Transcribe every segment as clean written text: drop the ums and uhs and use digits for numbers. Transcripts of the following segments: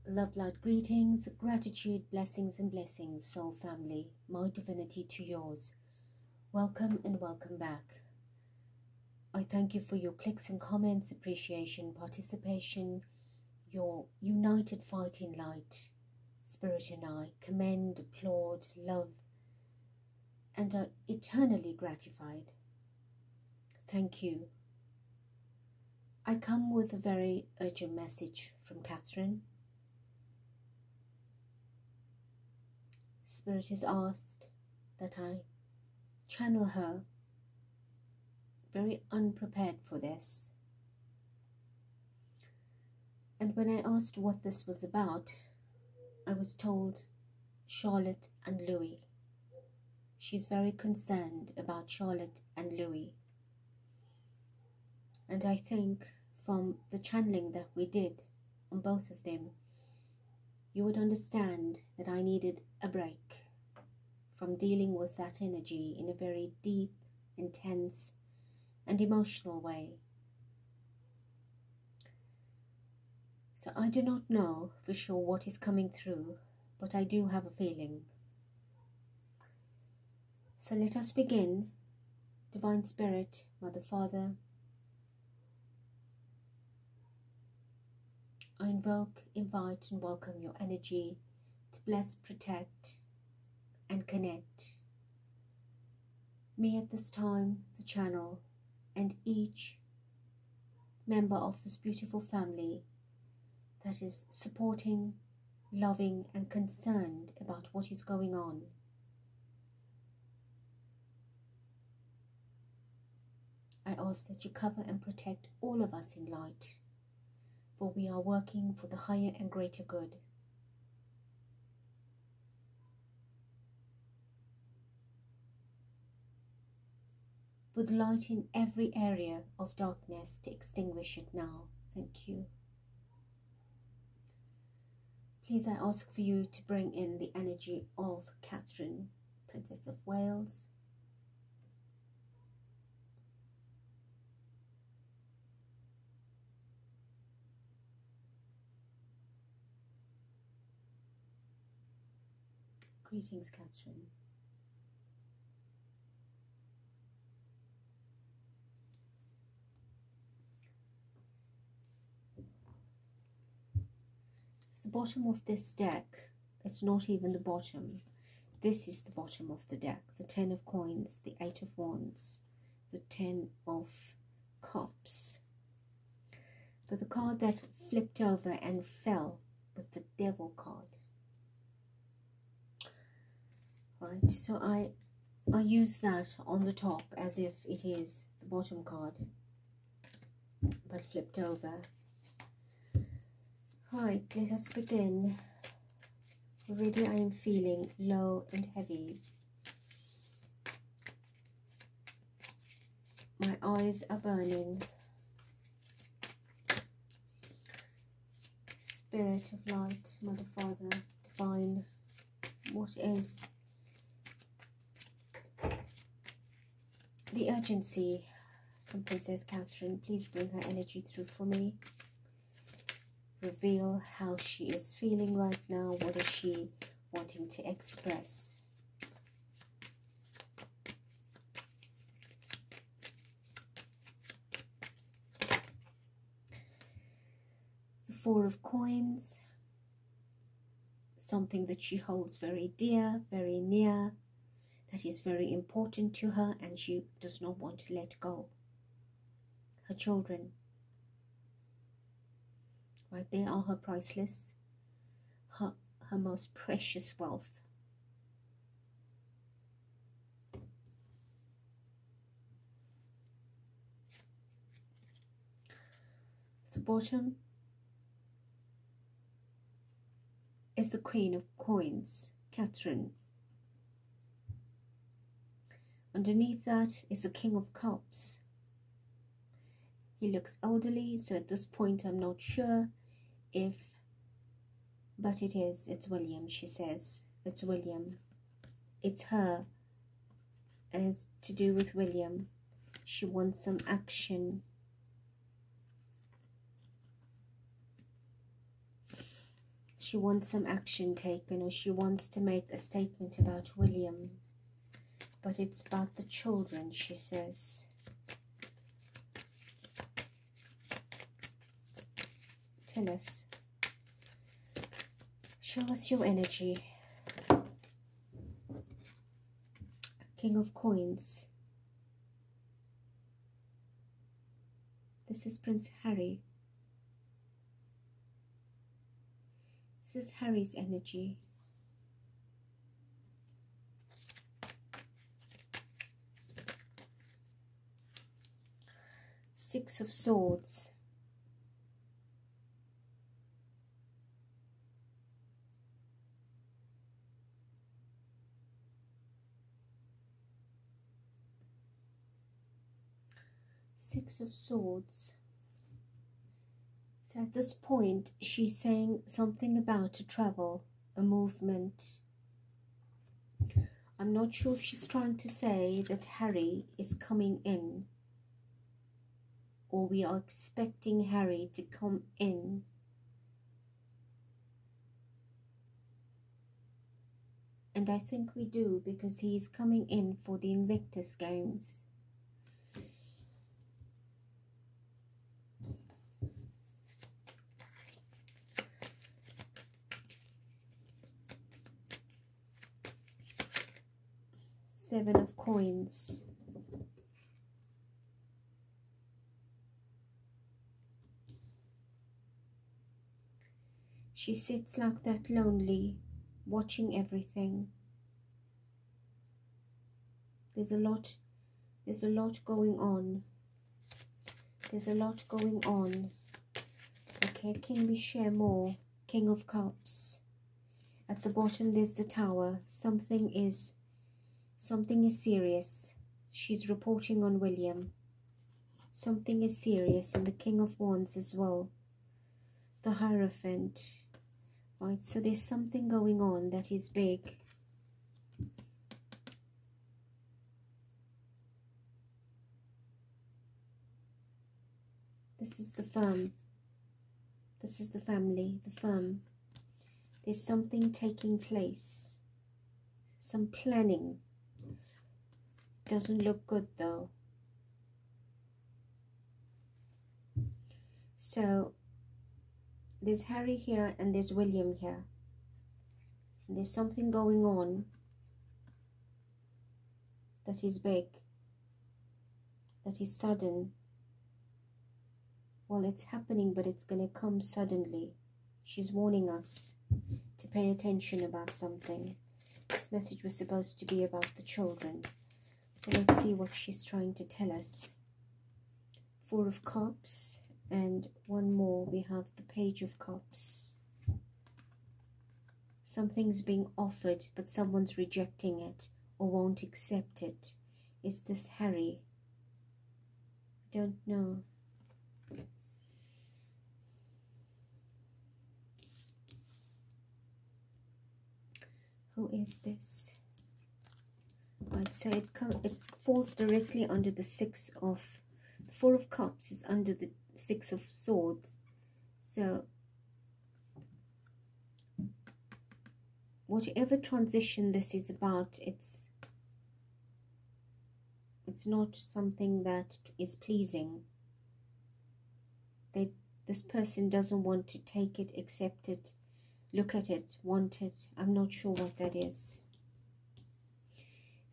Love, light, greetings, gratitude, blessings and blessings, soul family, my divinity to yours. Welcome and welcome back. I thank you for your clicks and comments, appreciation, participation, your united fight in light. Spirit and I commend, applaud, love, and are eternally gratified. Thank you. I come with a very urgent message from Catherine. Spirit has asked that I channel her, very unprepared for this. And when I asked what this was about, I was told Charlotte and Louie. She's very concerned about Charlotte and Louie. And I think from the channeling that we did on both of them, you would understand that I needed a break from dealing with that energy in a very deep, intense, and emotional way. So I do not know for sure what is coming through, but I do have a feeling. So let us begin. Divine Spirit, Mother, Father, I invoke, invite and welcome your energy to bless, protect and connect me at this time, the channel, and each member of this beautiful family that is supporting, loving and concerned about what is going on. I ask that you cover and protect all of us in light, for we are working for the higher and greater good. With light in every area of darkness to extinguish it now. Thank you. Please, I ask for you to bring in the energy of Catherine, Princess of Wales. Greetings, Catherine. The bottom of this deck, it's not even the bottom. This is the bottom of the deck. The 10 of coins, the 8 of wands, the 10 of cups. But the card that flipped over and fell was the devil card. Right, so I use that on the top as if it is the bottom card, but flipped over. Right, let us begin. Already I am feeling low and heavy. My eyes are burning. Spirit of light, Mother, Father, Divine, what is the urgency from Princess Catherine? Please bring her energy through for me. Reveal how she is feeling right now. What is she wanting to express? The 4 of coins. Something that she holds very dear, very near, that is very important to her, and she does not want to let go. Her children. Right, they are her priceless, her most precious wealth. The bottom is the Queen of Coins, Catherine. Underneath that is the King of Cups. He looks elderly, so at this point I'm not sure if, but it's William, she says. It's William. It's her. And it's to do with William. She wants some action. She wants some action taken, or she wants to make a statement about William. But it's about the children, she says. Tell us. Show us your energy. King of Coins. This is Prince Harry. This is Harry's energy. Six of Swords. Six of Swords. So at this point, she's saying something about a travel, a movement. I'm not sure if she's trying to say that Harry is coming in, or we are expecting Harry to come in. And I think we do, because he's coming in for the Invictus Games. Seven of Coins. She sits like that, lonely, watching everything. There's a lot going on. There's a lot going on. Okay, can we share more? King of Cups. At the bottom there's the Tower. Something is serious. She's reporting on William. Something is serious, and the King of Wands as well. The Hierophant. Right, so there's something going on that is big. This is the Firm. This is the family, the Firm. There's something taking place. Some planning. Doesn't look good though. So there's Harry here and there's William here. And there's something going on that is big, that is sudden. Well, it's happening, but it's going to come suddenly. She's warning us to pay attention about something. This message was supposed to be about the children. So let's see what she's trying to tell us. Four of Cups, and one more. We have the Page of Cups. Something's being offered, but someone's rejecting it or won't accept it. Is this Harry? I don't know. Who is this? Right, so it falls directly under the the Four of Cups is under the Six of Swords. So whatever transition this is about, it's not something that is pleasing. This person doesn't want to take it, accept it, look at it, want it. I'm not sure what that is.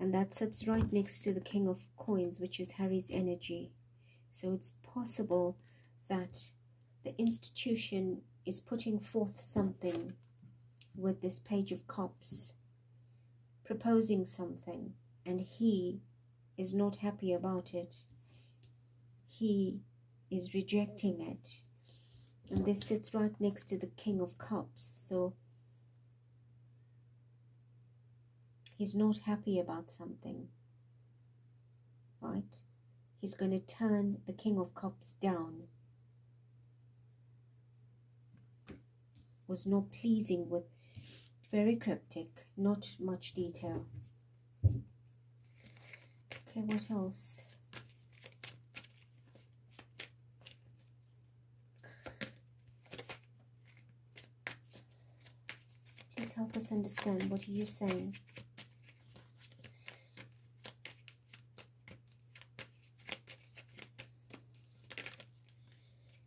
And that sits right next to the King of Coins, which is Harry's energy. So it's possible that the institution is putting forth something with this Page of Cups, proposing something, and he is not happy about it. He is rejecting it. And this sits right next to the King of Cups. So he's not happy about something, right? He's going to turn the King of Cups down. Was not pleasing with, very cryptic, not much detail. Okay, what else? help us understand. What are you saying?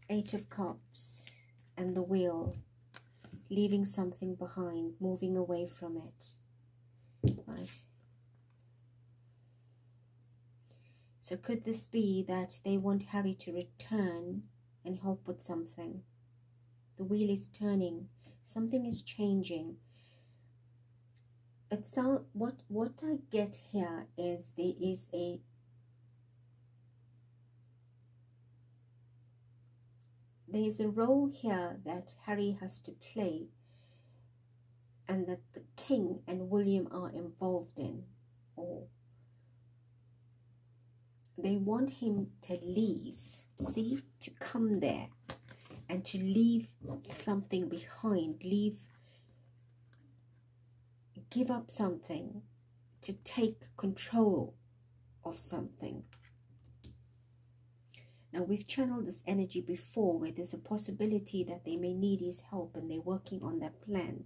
Eight of Cups and the Wheel. Leaving something behind, moving away from it. Right. So could this be that they want Harry to return and help with something? The wheel is turning. Something is changing. It's what I get here is there is a role here that Harry has to play, and that the King and William are involved in, or they want him to leave, see, to come there and to leave something behind, give up something, to take control of something. Now, we've channeled this energy before, where there's a possibility that they may need his help and they're working on that plan.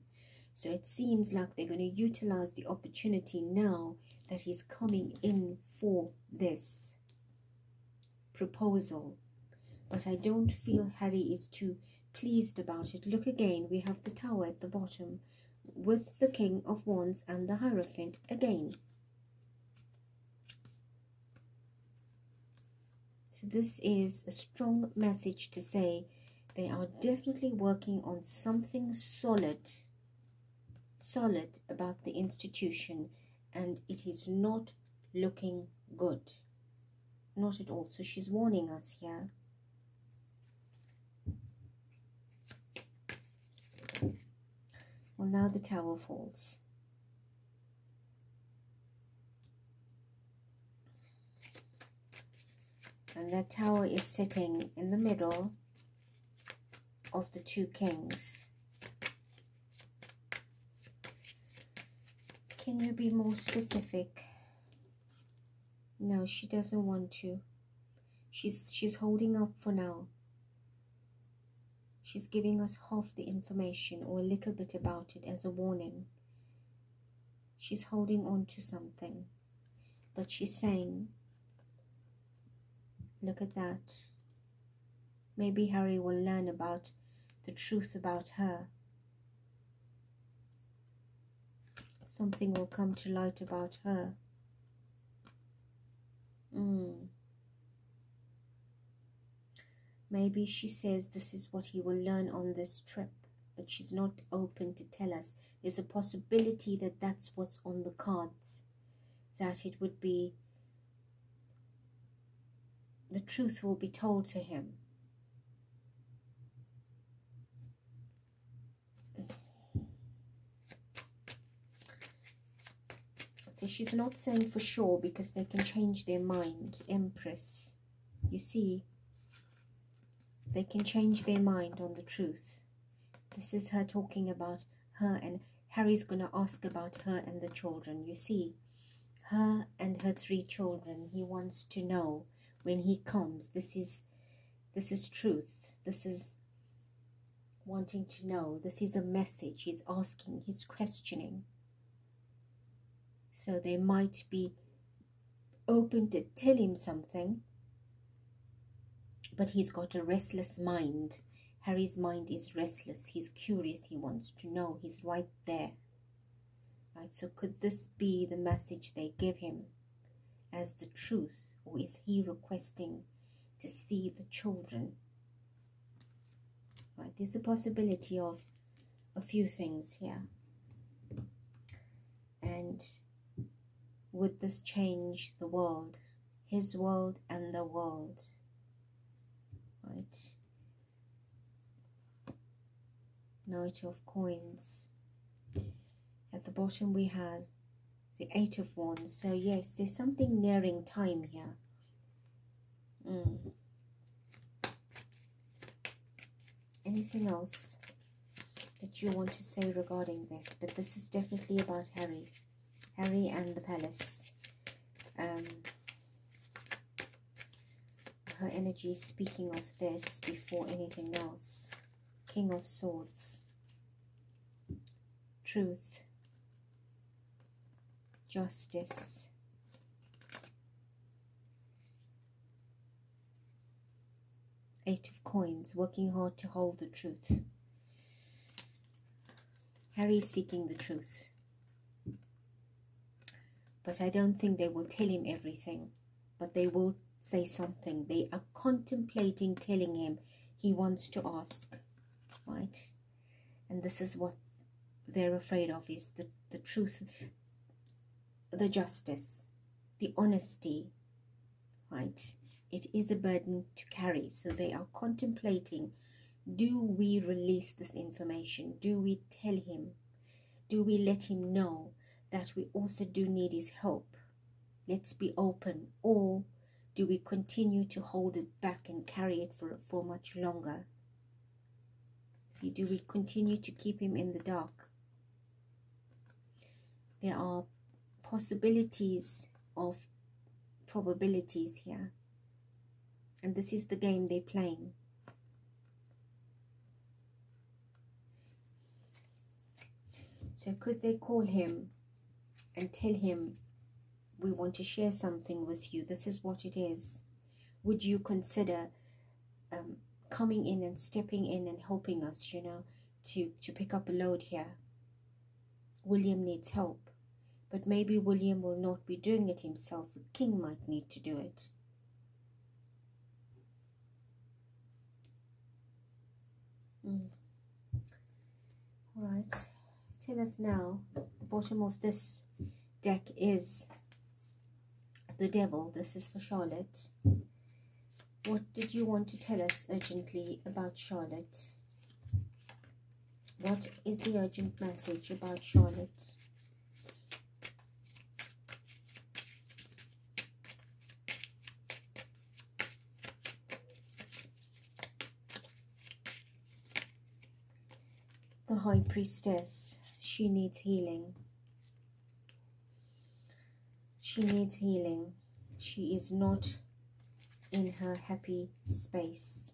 So it seems like they're going to utilize the opportunity now that he's coming in for this proposal. But I don't feel Harry is too pleased about it. Look again, we have the Tower at the bottom with the King of Wands and the Hierophant again. So this is a strong message to say they are definitely working on something solid about the institution, and it is not looking good. Not at all. So she's warning us here. Well, now the Tower falls. And that Tower is sitting in the middle of the two kings. Can you be more specific? No, she doesn't want to. She's holding up for now. She's giving us half the information, or a little bit about it, as a warning. She's holding on to something. But she's saying, look at that. Maybe Harry will learn about the truth about her. Something will come to light about her. Maybe she says this is what he will learn on this trip, but she's not open to tell us. There's a possibility that that's what's on the cards, that it would be, the truth will be told to him. So she's not saying for sure, because they can change their mind. Empress, you see, they can change their mind on the truth. This is her talking about her, and Harry's going to ask about her and the children. You see, her and her 3 children. He wants to know when he comes. This is truth. This is wanting to know. This is a message. He's asking, he's questioning. So they might be open to tell him something, but he's got a restless mind. Harry's mind is restless. He's curious. He wants to know. He's right there. Right? So could this be the message they give him as the truth? Or is he requesting to see the children? Right? There's a possibility of a few things here. And would this change the world? His world and the world. Right? Knight of Coins. At the bottom we had the 8 of Wands. So yes, there's something nearing time here. Anything else that you want to say regarding this? But this is definitely about Harry. Harry and the palace. Her energy is speaking of this before anything else. King of Swords. truth, justice, Eight of Coins, working hard to hold the truth. Harry is seeking the truth. But I don't think they will tell him everything. But they will say something. They are contemplating telling him. He wants to ask. Right? And this is what they're afraid of, is the truth, the justice, the honesty. Right? It is a burden to carry. So they are contemplating, do we release this information? Do we tell him? Do we let him know that we also do need his help? Let's be open. Or do we continue to hold it back and carry it for much longer? See, do we continue to keep him in the dark? There are possibilities of probabilities here. And this is the game they're playing. So could they call him and tell him, we want to share something with you. This is what it is. Would you consider coming in and stepping in and helping us, you know, to pick up a load here? William needs help. But maybe William will not be doing it himself. The king might need to do it. All right. Tell us now. The bottom of this deck is the Devil. This is for Charlotte. What did you want to tell us urgently about Charlotte? What is the urgent message about Charlotte? The High Priestess. She needs healing. She needs healing. She is not in her happy space.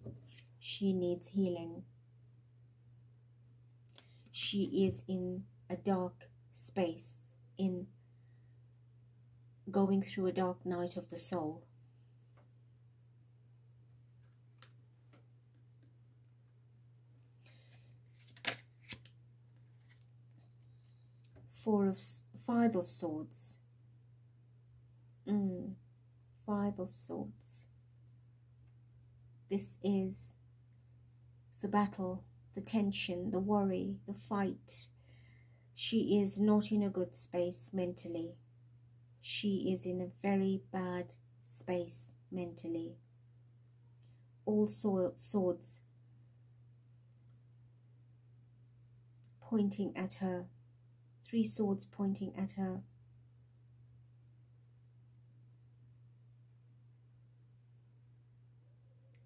She needs healing. She is in a dark space, in going through a dark night of the soul. Five of Swords. Five of Swords. This is the battle, the tension, the worry, the fight. She is not in a good space mentally. She is in a very bad space mentally. All swords pointing at her. 3 swords pointing at her.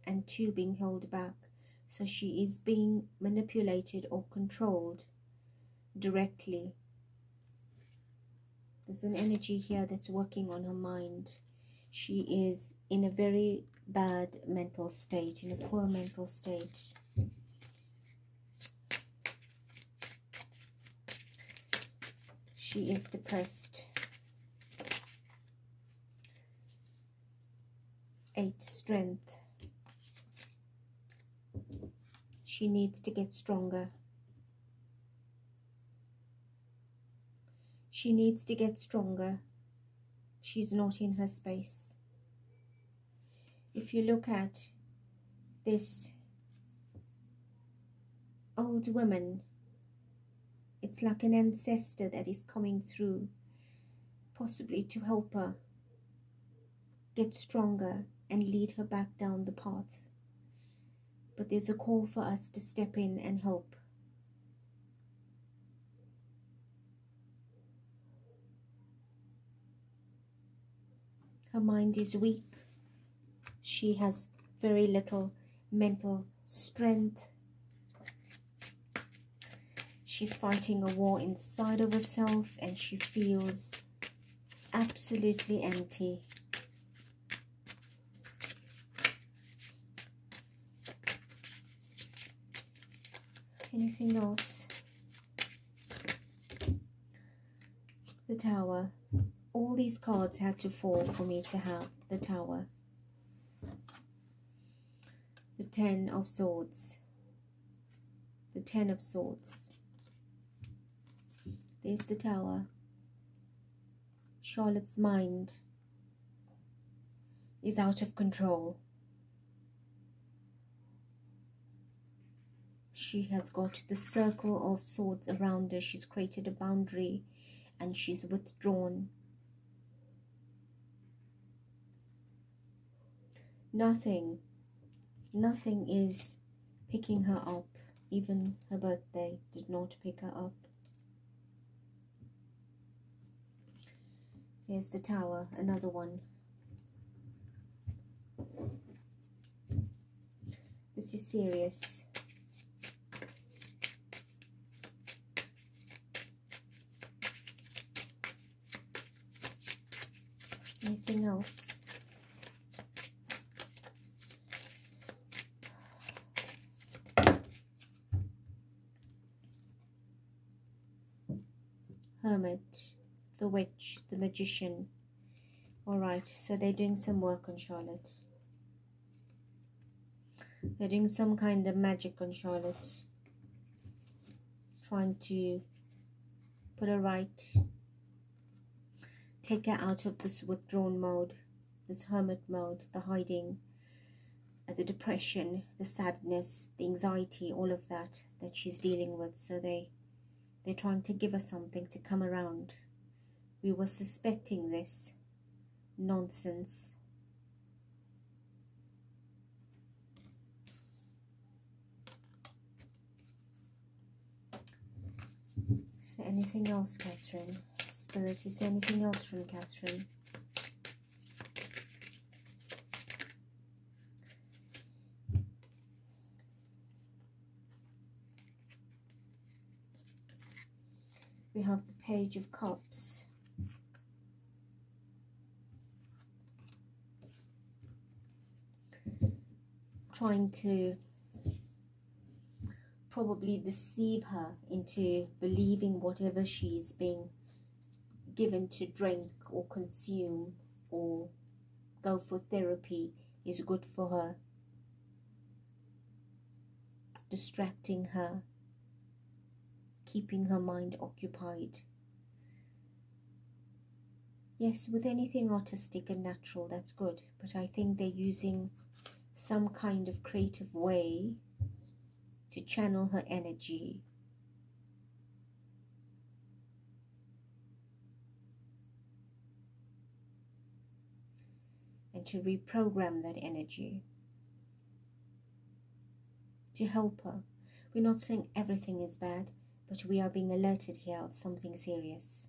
And 2 being held back. So she is being manipulated or controlled directly. There's an energy here that's working on her mind. She is in a very bad mental state, in a poor mental state. She is depressed. 8, Strength. She needs to get stronger. She needs to get stronger. She's not in her space. If you look at this old woman, it's like an ancestor that is coming through, possibly to help her get stronger and lead her back down the path. But there's a call for us to step in and help. Her mind is weak. She has very little mental strength. She's fighting a war inside of herself and she feels absolutely empty. Anything else? The Tower. All these cards had to fall for me to have the Tower. The Ten of Swords. The Ten of Swords. There's the Tower. Charlotte's mind is out of control. She has got the Circle of Swords around her. She's created a boundary and she's withdrawn. Nothing is picking her up. Even her birthday did not pick her up. Here's the Tower, another one. This is serious. Anything else? Hermit, the Witch, the Magician. Alright, so they're doing some work on Charlotte. They're doing some kind of magic on Charlotte. Trying to put her right. Take her out of this withdrawn mode, this hermit mode, the hiding, the depression, the sadness, the anxiety, all of that she's dealing with. So they're trying to give her something to come around. We were suspecting this nonsense. Is there anything else, Catherine? Spirit, is there anything else from Catherine? We have the Page of Cups. Trying to probably deceive her into believing whatever she's being given to drink or consume or go for therapy is good for her. Distracting her, keeping her mind occupied. Yes, with anything artistic and natural, that's good. But I think they're using some kind of creative way to channel her energy. And to reprogram that energy. To help her. We're not saying everything is bad, but we are being alerted here of something serious.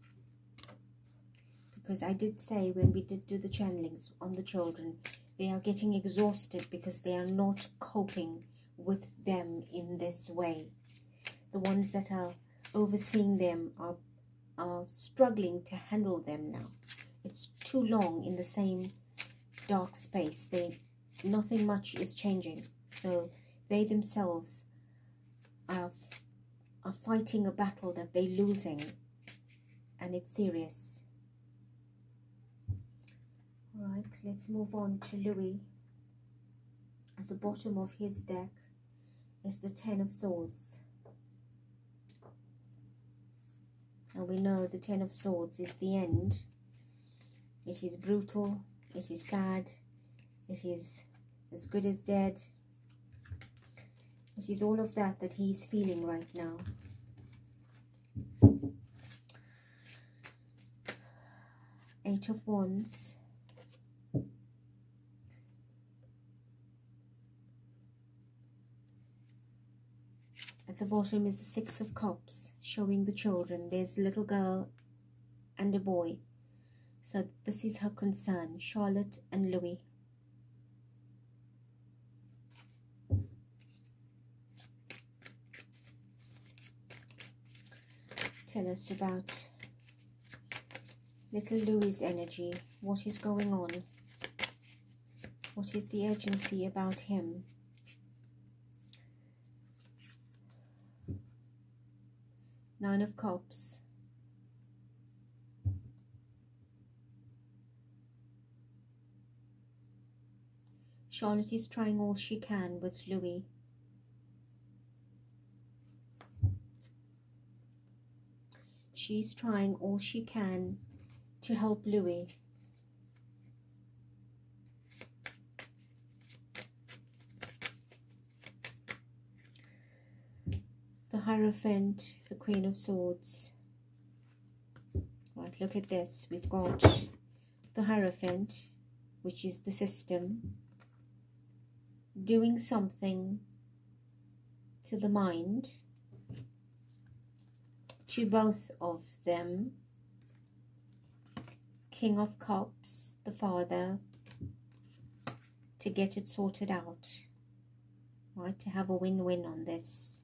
Because I did say when we did do the channelings on the children, they are getting exhausted because they are not coping with them in this way. The ones that are overseeing them are struggling to handle them now. It's too long in the same dark space. Nothing much is changing. So they themselves are fighting a battle that they're losing, and it's serious. Alright, let's move on to Louie. At the bottom of his deck is the Ten of Swords. And we know the Ten of Swords is the end. It is brutal, it is sad, it is as good as dead. It is all of that he's feeling right now. Eight of Wands. At the bottom is the Six of Cups, showing the children. There's a little girl and a boy. So this is her concern, Charlotte and Louie. Tell us about little Louie's energy. What is going on? What is the urgency about him? Nine of Cups. Charlotte is trying all she can with Louie. She's trying all she can to help Louie. The Hierophant, the Queen of Swords. Right, look at this. We've got the Hierophant, which is the system, doing something to the mind, to both of them. King of Cups, the father, to get it sorted out, right, to have a win-win on this,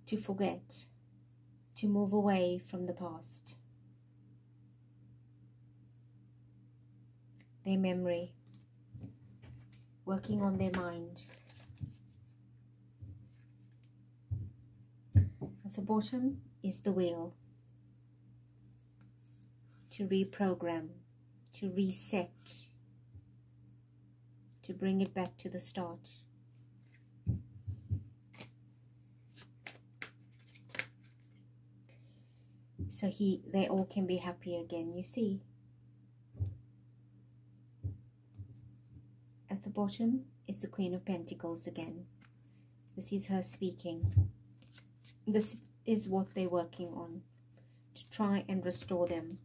to forget, to move away from the past, their memory, working on their mind. At the bottom is the wheel, to reprogram, to reset, to bring it back to the start. So they all can be happy again, you see. At the bottom is the Queen of Pentacles again. This is her speaking. This is what they're working on, to try and restore them,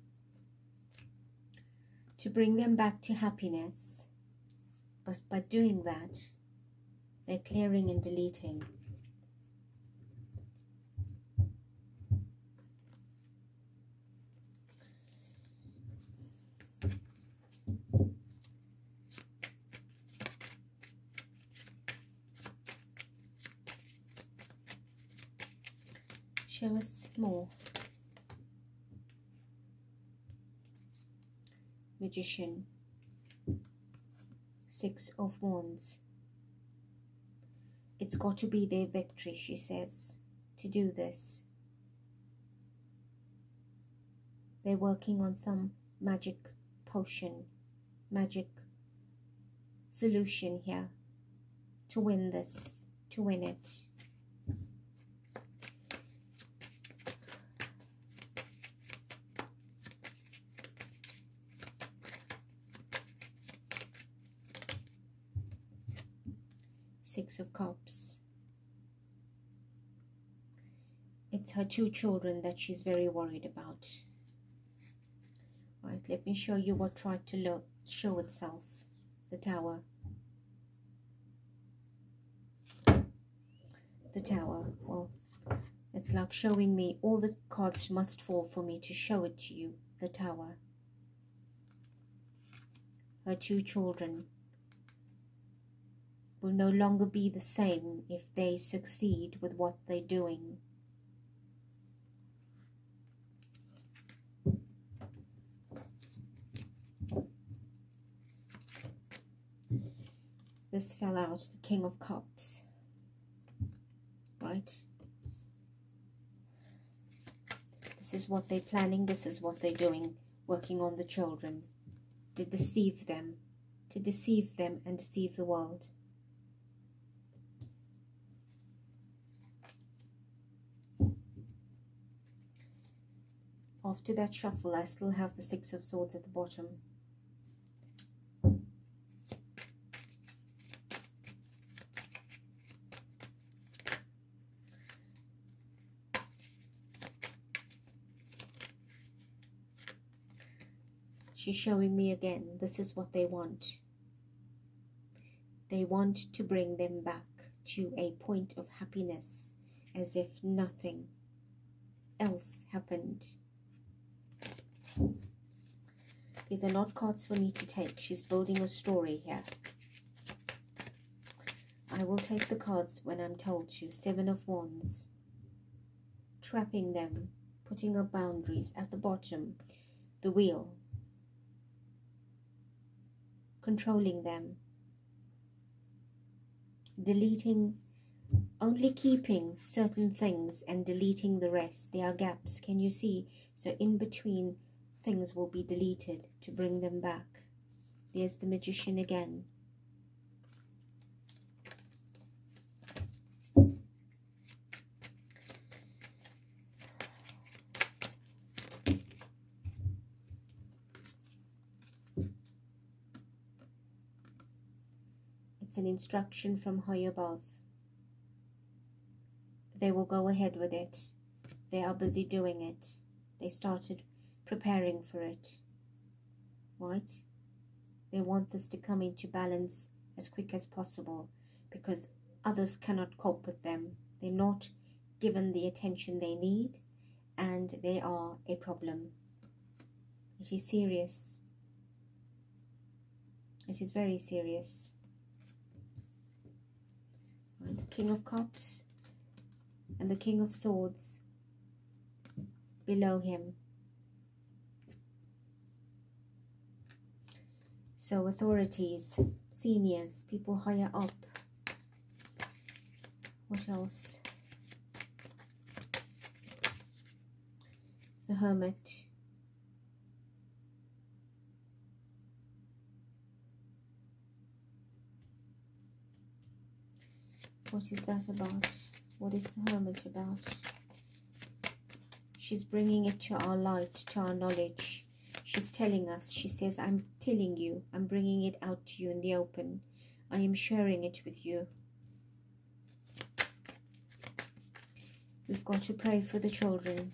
to bring them back to happiness. But by doing that, they're clearing and deleting. Show us more. Magician. 6 of Wands. It's got to be their victory, she says, to do this. They're working on some magic potion, magic solution here to win this, to win it. Six of Cups. It's her 2 children that she's very worried about. Right, let me show you what tried to show itself. The Tower. The Tower. Well, it's like showing me all the cards must fall for me to show it to you. The Tower. Her 2 children will no longer be the same if they succeed with what they're doing. This fell out, the King of Cups. Right? This is what they're planning, this is what they're doing, working on the children, to deceive them and deceive the world. After that shuffle, I still have the 6 of Swords at the bottom. She's showing me again, this is what they want. They want to bring them back to a point of happiness, as if nothing else happened. These are not cards for me to take. She's building a story here. I will take the cards when I'm told to. 7 of Wands. Trapping them. Putting up boundaries. At the bottom, the Wheel. Controlling them. Deleting. Only keeping certain things and deleting the rest. There are gaps. Can you see? So in between, things will be deleted to bring them back. There's the Magician again. It's an instruction from high above. They will go ahead with it. They are busy doing it. They started preparing for it. Right? They want this to come into balance as quick as possible because others cannot cope with them. They're not given the attention they need and they are a problem. It is serious. It is very serious. Right? The King of Cups and the King of Swords below him. So authorities, seniors, people higher up. What else? The Hermit. What is that about? What is the Hermit about? She's bringing it to our light, to our knowledge. She's telling us, she says, I'm telling you, I'm bringing it out to you in the open. I am sharing it with you. We've got to pray for the children.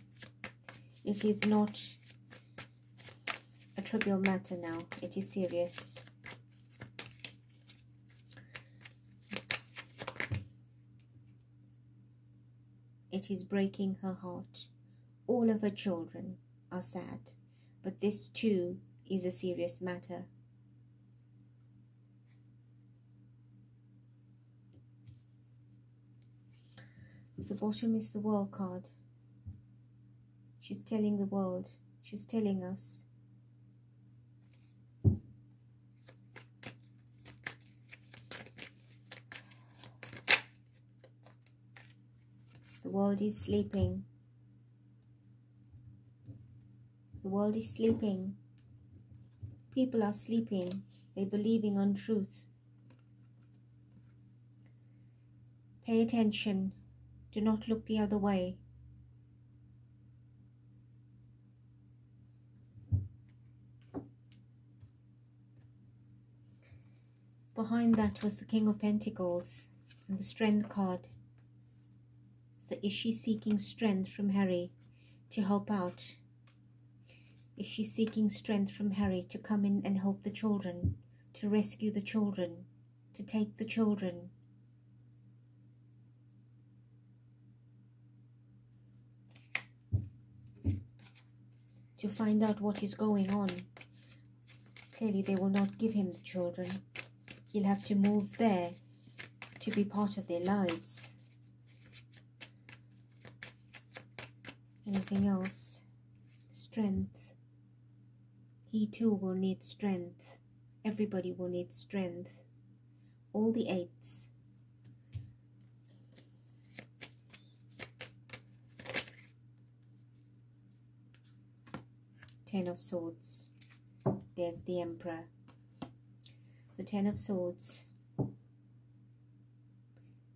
It is not a trivial matter now. It is serious. It is breaking her heart. All of her children are sad, but this too is a serious matter. The bottom is the World card. She's telling the world, she's telling us. The world is sleeping. The world is sleeping. People are sleeping. They're believing untruth. Pay attention. Do not look the other way. Behind that was the King of Pentacles and the Strength card. So is she seeking strength from Harry to help out? Is she seeking strength from Harry to come in and help the children, to rescue the children, to take the children? To find out what is going on. Clearly they will not give him the children. He'll have to move there to be part of their lives. Anything else? Strength. He too will need strength. Everybody will need strength. All the eights. Ten of Swords. There's the Emperor. The Ten of Swords.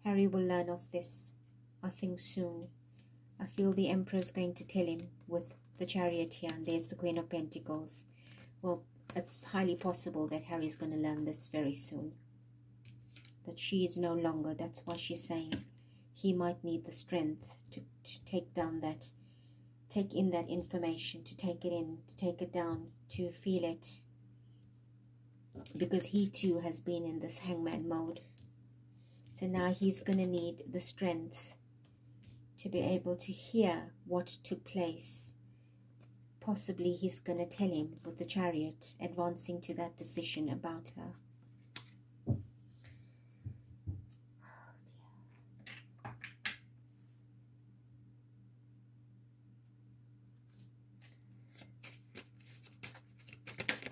Harry will learn of this, I think, soon. I feel the Emperor's going to tell him with the Chariot here, and there's the Queen of Pentacles. Well, it's highly possible that Harry's going to learn this very soon. That she is no longer, that's why she's saying he might need the strength to take down that, take in that information, to take it in, to take it down, to feel it. Because he too has been in this hangman mode. So now he's going to need the strength to be able to hear what took place. Possibly he's going to tell him with the Chariot advancing to that decision about her. Oh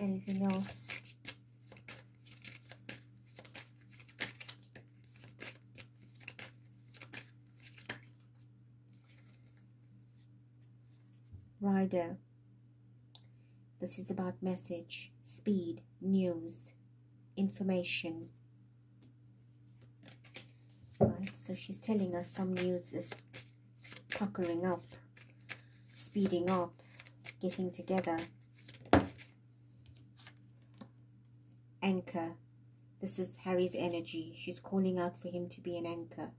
dear. Anything else? Rider. The This is about message, speed, news, information. Right, so she's telling us some news is puckering up, speeding up, getting together. Anchor. This is Harry's energy. She's calling out for him to be an anchor.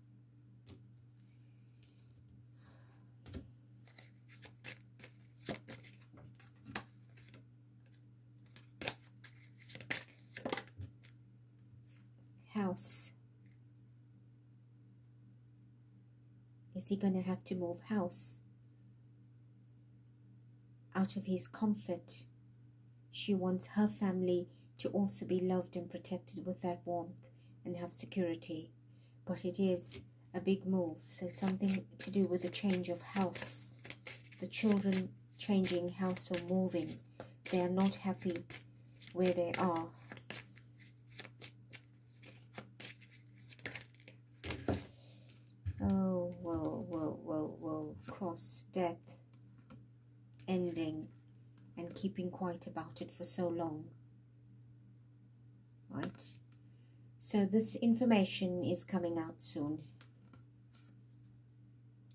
House. Is he going to have to move house? Out of his comfort. She wants her family to also be loved and protected with that warmth and have security. But it is a big move, so it's something to do with the change of house. The children changing house or moving. They are not happy where they are. Oh, whoa, whoa, whoa, whoa. Cross, death, ending, and keeping quiet about it for so long. Right, so this information is coming out soon.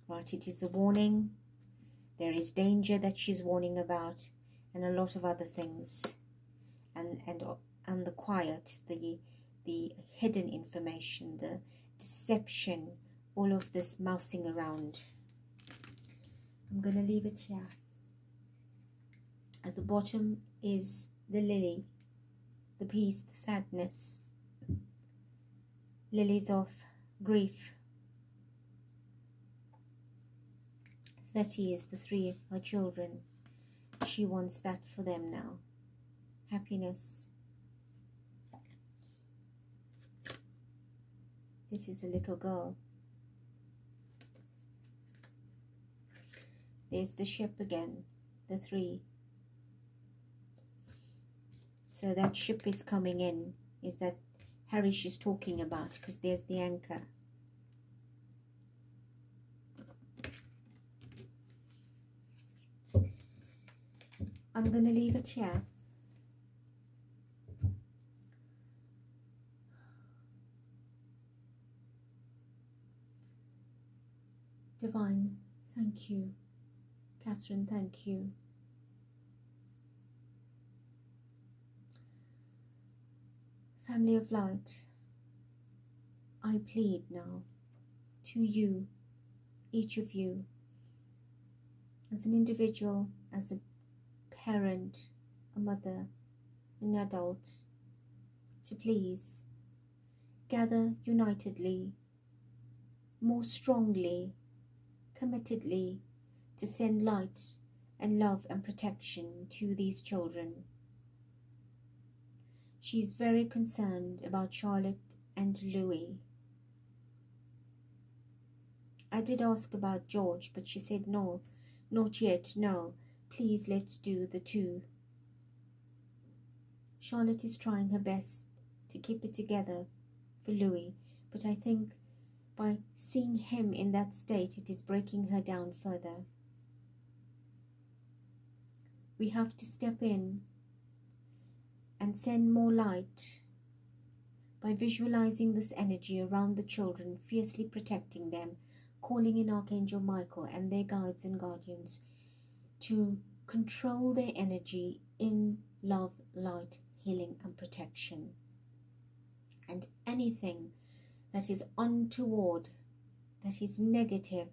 Right, it is a warning. There is danger that she's warning about, and a lot of other things, and the quiet, the hidden information, the deception, all of this mousing around. I'm gonna leave it here. At the bottom is the lily. The peace, the sadness, lilies of grief. 30 is the 3 of her children. She wants that for them now. Happiness. This is a little girl. There's the ship again, the 3. So that ship is coming in, is that Harry she's talking about, because there's the anchor. I'm going to leave it here. Divine, thank you. Catherine, thank you. Family of light, I plead now to you, each of you, as an individual, as a parent, a mother, an adult, to please gather unitedly, more strongly, committedly, to send light and love and protection to these children. She's very concerned about Charlotte and Louie. I did ask about George, but she said no, not yet, no. Please, let's do the 2. Charlotte is trying her best to keep it together for Louie, but I think by seeing him in that state, it is breaking her down further. We have to step in and send more light by visualizing this energy around the children, fiercely protecting them, calling in Archangel Michael and their guides and guardians to control their energy in love, light, healing and protection. And anything that is untoward, that is negative,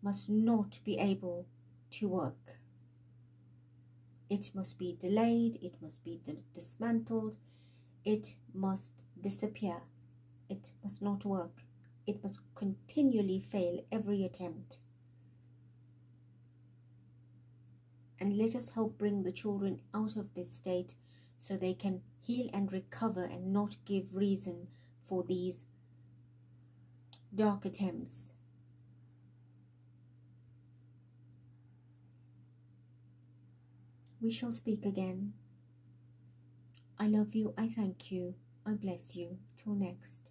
must not be able to work. It must be delayed, it must be dismantled, it must disappear, it must not work, it must continually fail every attempt. And let us help bring the children out of this state so they can heal and recover and not give reason for these dark attempts. We shall speak again. I love you, I thank you, I bless you. Till next.